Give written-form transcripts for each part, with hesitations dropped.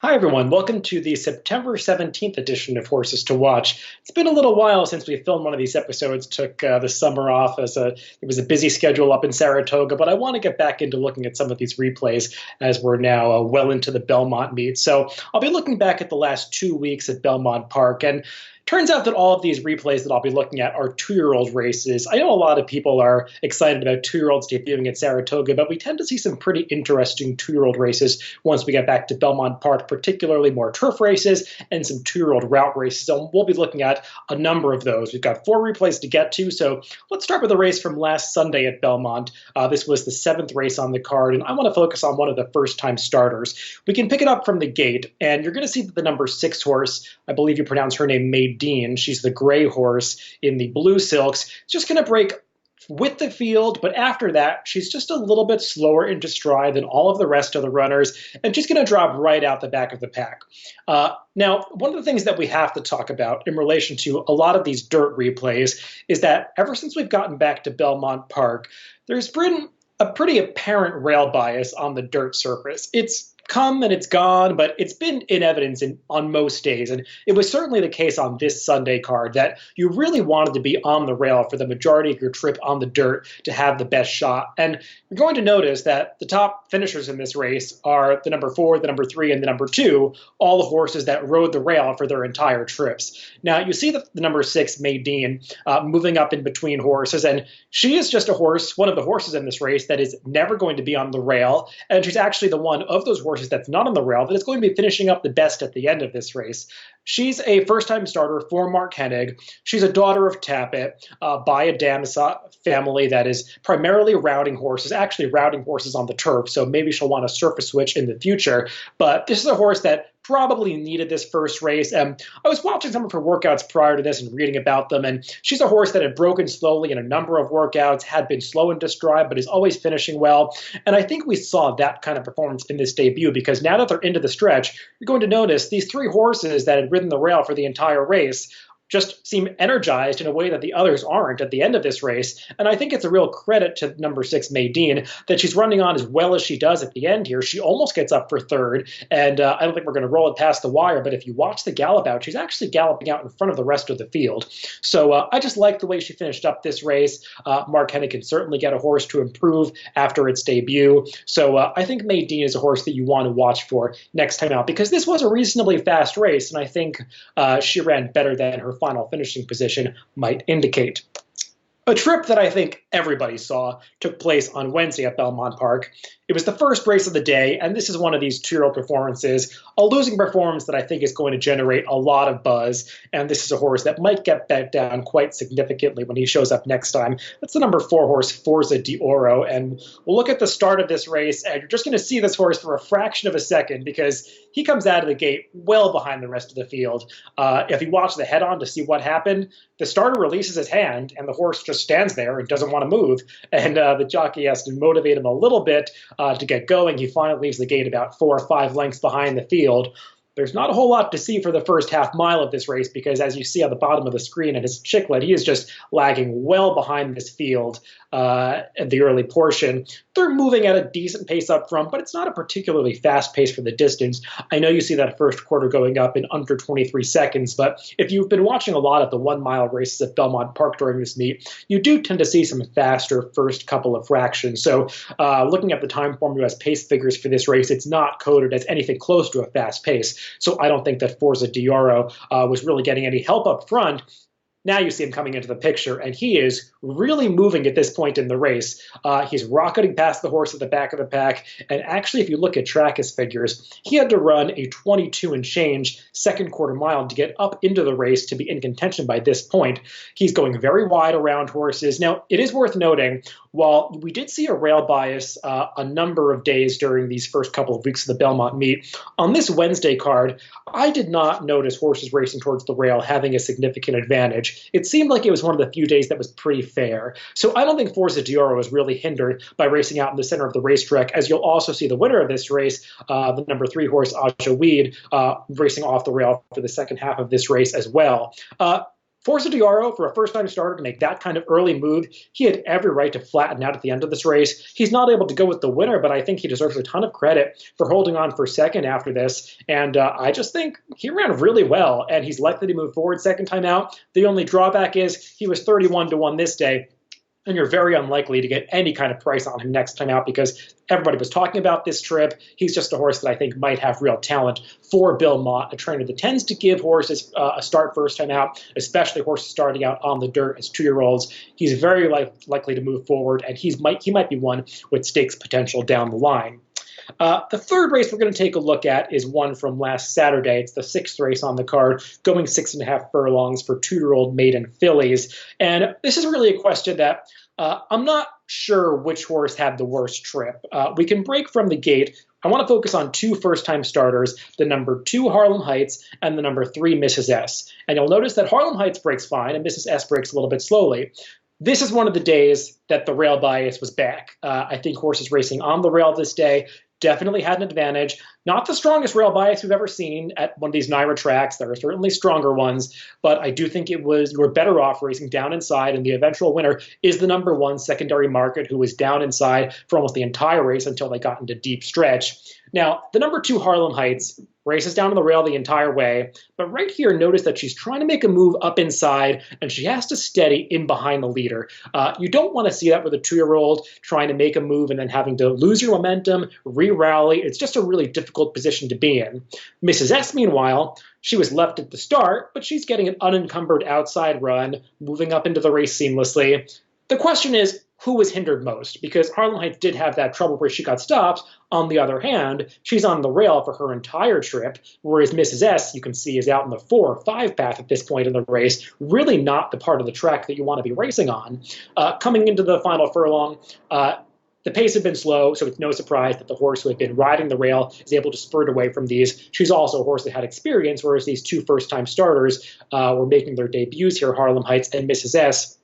Hi, everyone. Welcome to the September 17th edition of Horses to Watch. It's been a little while since we filmed one of these episodes, took the summer off it was a busy schedule up in Saratoga, but I want to get back into looking at some of these replays as we're now well into the Belmont meet. So I'll be looking back at the last 2 weeks at Belmont Park, and turns out that all of these replays that I'll be looking at are two-year-old races. I know a lot of people are excited about two-year-olds debuting at Saratoga, but we tend to see some pretty interesting two-year-old races once we get back to Belmont Park, particularly more turf races and some two-year-old route races. So we'll be looking at a number of those. We've got 4 replays to get to, so let's start with the race from last Sunday at Belmont. This was the 7th race on the card, and I want to focus on one of the first-time starters. We can pick it up from the gate, and you're going to see that the number 6 horse, I believe you pronounce her name Dean. She's the gray horse in the blue silks. Just going to break with the field, but after that, she's just a little bit slower into stride than all of the rest of the runners, and she's going to drop right out the back of the pack. Now, one of the things that we have to talk about in relation to a lot of these dirt replays is that ever since we've gotten back to Belmont Park, there's been a pretty apparent rail bias on the dirt surface. It's come and it's gone, but it's been in evidence on most days. And it was certainly the case on this Sunday card that you really wanted to be on the rail for the majority of your trip on the dirt to have the best shot. And you're going to notice that the top finishers in this race are the number 4, the number 3, and the number 2, all the horses that rode the rail for their entire trips. Now, you see the number 6, Dean, moving up in between horses, and she is just a horse, one of the horses in this race that is never going to be on the rail, and she's actually the one of those horses that's not on the rail that is going to be finishing up the best at the end of this race. She's a first-time starter for Mark Hennig. She's a daughter of Tappet by a Damasa family that is primarily routing horses, actually routing horses on the turf, so maybe she'll want a surface switch in the future. But this is a horse that probably needed this first race. I was watching some of her workouts prior to this and reading about them, and she's a horse that had broken slowly in a number of workouts, had been slow into stride, but is always finishing well. And I think we saw that kind of performance in this debut, because now that they're into the stretch, you're going to notice these 3 horses that had ridden the rail for the entire race just seem energized in a way that the others aren't at the end of this race. And I think it's a real credit to number 6, Dean, that she's running on as well as she does at the end here. She almost gets up for third, and I don't think we're going to roll it past the wire, but if you watch the gallop out, she's actually galloping out in front of the rest of the field. So I just like the way she finished up this race. Mark Hennig can certainly get a horse to improve after its debut. So I think Dean is a horse that you want to watch for next time out, because this was a reasonably fast race, and I think she ran better than her final finishing position might indicate. A trip that I think everybody saw took place on Wednesday at Belmont Park. It was the first race of the day, and this is one of these two-year-old performances, a losing performance that I think is going to generate a lot of buzz, and this is a horse that might get bet down quite significantly when he shows up next time. That's the number 4 horse, Forzadoro, and we'll look at the start of this race, and you're just going to see this horse for a fraction of a second, because he comes out of the gate well behind the rest of the field. If you watch the head-on to see what happened, the starter releases his hand, and the horse just stands there and doesn't want to move, and the jockey has to motivate him a little bit to get going. He finally leaves the gate about 4 or 5 lengths behind the field. There's not a whole lot to see for the first half mile of this race, because as you see on the bottom of the screen at his chiclet, he is just lagging well behind this field at the early portion. They're moving at a decent pace up front, but it's not a particularly fast pace for the distance. I know you see that first quarter going up in under 23 seconds, but if you've been watching a lot of the 1-mile races at Belmont Park during this meet, you do tend to see some faster first couple of fractions. So looking at the time formula as pace figures for this race, it's not coded as anything close to a fast pace. So I don't think that Forzadoro was really getting any help up front. Now you see him coming into the picture, and he is really moving at this point in the race. He's rocketing past the horse at the back of the pack, and actually, if you look at Trackus figures, he had to run a 22 and change second quarter mile to get up into the race to be in contention by this point. He's going very wide around horses. Now, it is worth noting, while we did see a rail bias a number of days during these first couple of weeks of the Belmont meet, on this Wednesday card, I did not notice horses racing towards the rail having a significant advantage. It seemed like it was one of the few days that was pretty fair. So I don't think Forzadoro was really hindered by racing out in the center of the racetrack, as you'll also see the winner of this race, the number 3 horse, Aja Weed, racing off the rail for the second half of this race as well. Forzadoro, for a first-time starter, to make that kind of early move, he had every right to flatten out at the end of this race. He's not able to go with the winner, but I think he deserves a ton of credit for holding on for second after this. And I just think he ran really well, and he's likely to move forward second time out. The only drawback is he was 31-1 this day, and you're very unlikely to get any kind of price on him next time out because everybody was talking about this trip. He's just a horse that I think might have real talent for Belmont, a trainer that tends to give horses a start first time out, especially horses starting out on the dirt as 2-year-olds. He's very likely to move forward, and he might be one with stakes potential down the line. The third race we're going to take a look at is one from last Saturday. It's the 6th race on the card, going 6.5 furlongs for 2-year-old maiden fillies. And this is really a question that I'm not sure which horse had the worst trip. We can break from the gate. I want to focus on 2 first-time starters, the number 2 Harlem Heights and the number 3 Mrs. S. And you'll notice that Harlem Heights breaks fine and Mrs. S breaks a little bit slowly. This is one of the days that the rail bias was back. I think horses racing on the rail this day definitely had an advantage. Not the strongest rail bias we've ever seen at one of these NYRA tracks. There are certainly stronger ones, but I do think you were better off racing down inside, and the eventual winner is the number 1 secondary market, who was down inside for almost the entire race until they got into deep stretch. Now, the number 2 Harlem Heights races down on the rail the entire way, but right here, notice that she's trying to make a move up inside, and she has to steady in behind the leader. You don't want to see that with a 2-year-old trying to make a move and then having to lose your momentum, re-rally. It's just a really difficult position to be in. Mrs. S, meanwhile, she was left at the start, but she's getting an unencumbered outside run, moving up into the race seamlessly. The question is, who was hindered most? Because Harlem Heights did have that trouble where she got stopped. On the other hand, she's on the rail for her entire trip, whereas Mrs. S, you can see, is out in the 4 or 5 path at this point in the race, really not the part of the track that you want to be racing on. Coming into the final furlong, the pace had been slow, so it's no surprise that the horse who had been riding the rail is able to spurt away from these. She's also a horse that had experience, whereas these 2 first-time starters were making their debuts here, Harlem Heights and Mrs. S.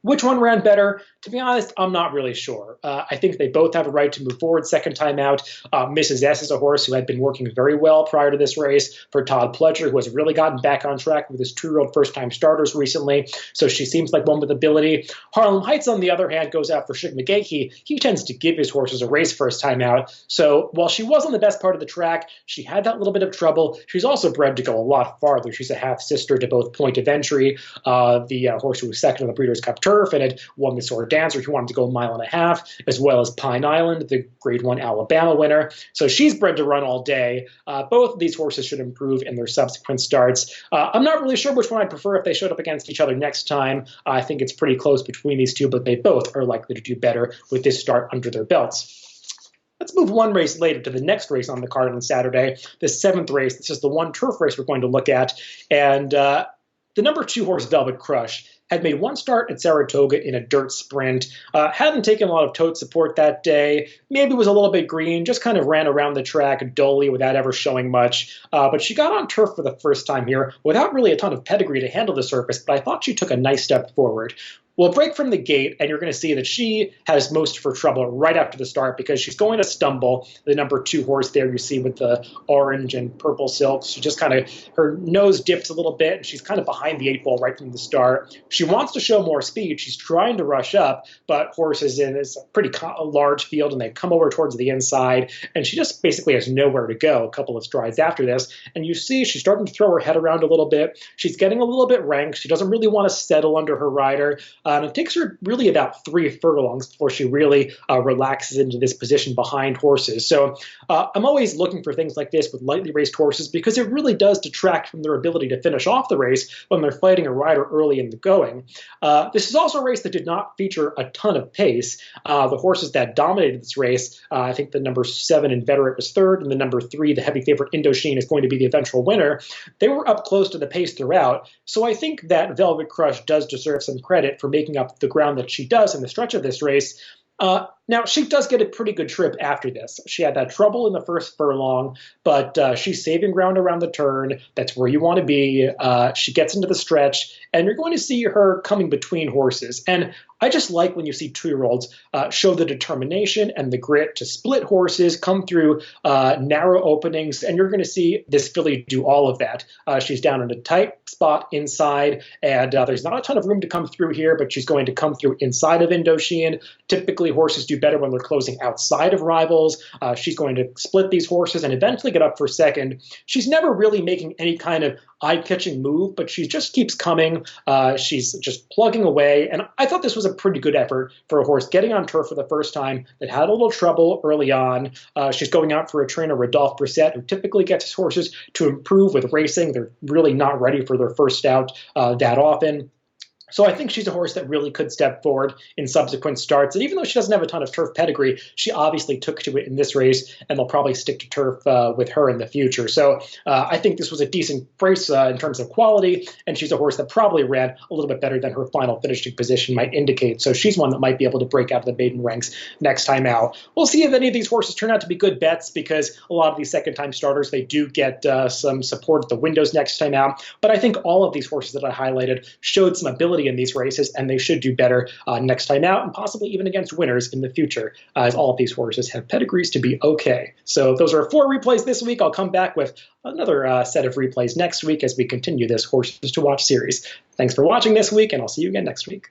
Which one ran better? To be honest, I'm not really sure. I think they both have a right to move forward second time out. Mrs. S is a horse who had been working very well prior to this race for Todd Pledger, who has really gotten back on track with his 2-year-old first-time starters recently, so she seems like one with ability. Harlem Heights, on the other hand, goes out for Shig McGahee. He tends to give his horses a race first time out, so while she wasn't the best part of the track, she had that little bit of trouble. She's also bred to go a lot farther. She's a half-sister to both Point of Entry, the horse who was second on the Breeders' Cup Turf and had won the Sword Dancer, who wanted to go 1.5 miles, as well as Pine Island, the Grade 1 Alabama winner. So she's bred to run all day. Both of these horses should improve in their subsequent starts. I'm not really sure which one I'd prefer if they showed up against each other next time. I think it's pretty close between these two, but they both are likely to do better with this start under their belts. Let's move one race later to the next race on the card on Saturday, the 7th race. This is the one turf race we're going to look at. And the number 2 horse, Velvet Crush, had made one start at Saratoga in a dirt sprint, hadn't taken a lot of tote support that day, maybe was a little bit green, just kind of ran around the track dully without ever showing much. But she got on turf for the first time here without really a ton of pedigree to handle the surface, but I thought she took a nice step forward. We'll break from the gate, and you're going to see that she has most of her trouble right after the start because she's going to stumble. The number 2 horse there you see with the orange and purple silks. She just kind of, her nose dips a little bit, and she's kind of behind the 8 ball right from the start. She wants to show more speed. She's trying to rush up, but horse is in this pretty large field, and they come over towards the inside, and she just basically has nowhere to go a couple of strides after this. And you see she's starting to throw her head around a little bit. She's getting a little bit ranked. She doesn't really want to settle under her rider. And it takes her really about 3 furlongs before she really relaxes into this position behind horses. So I'm always looking for things like this with lightly raced horses because it really does detract from their ability to finish off the race when they're fighting a rider early in the going. This is also a race that did not feature a ton of pace. The horses that dominated this race, I think the number 7 Inveterate was 3rd, and the number 3, the heavy favorite Indochine, is going to be the eventual winner. They were up close to the pace throughout. So I think that Velvet Crush does deserve some credit for making up the ground that she does in the stretch of this race. Now, she does get a pretty good trip after this. She had that trouble in the first furlong, but she's saving ground around the turn. That's where you want to be. She gets into the stretch, and you're going to see her coming between horses. And I just like when you see 2-year-olds show the determination and the grit to split horses, come through narrow openings, and you're going to see this filly do all of that. She's down in a tight spot inside, and there's not a ton of room to come through here, but she's going to come through inside of Indochine. Typically, horses do better when they're closing outside of rivals. She's going to split these horses and eventually get up for second. She's never really making any kind of eye-catching move, but she just keeps coming. She's just plugging away, and I thought this was a pretty good effort for a horse getting on turf for the first time that had a little trouble early on. She's going out for a trainer, Rodolphe Brissett, who typically gets his horses to improve with racing. They're really not ready for their first out that often. So I think she's a horse that really could step forward in subsequent starts. And even though she doesn't have a ton of turf pedigree, she obviously took to it in this race, and they'll probably stick to turf with her in the future. So I think this was a decent race in terms of quality, and she's a horse that probably ran a little bit better than her final finishing position might indicate. So she's one that might be able to break out of the maiden ranks next time out. We'll see if any of these horses turn out to be good bets, because a lot of these second-time starters, they do get some support at the windows next time out. But I think all of these horses that I highlighted showed some ability in these races, and they should do better next time out, and possibly even against winners in the future, as all of these horses have pedigrees to be okay. So those are 4 replays this week. I'll come back with another set of replays next week as we continue this Horses to Watch series. Thanks for watching this week, and I'll see you again next week.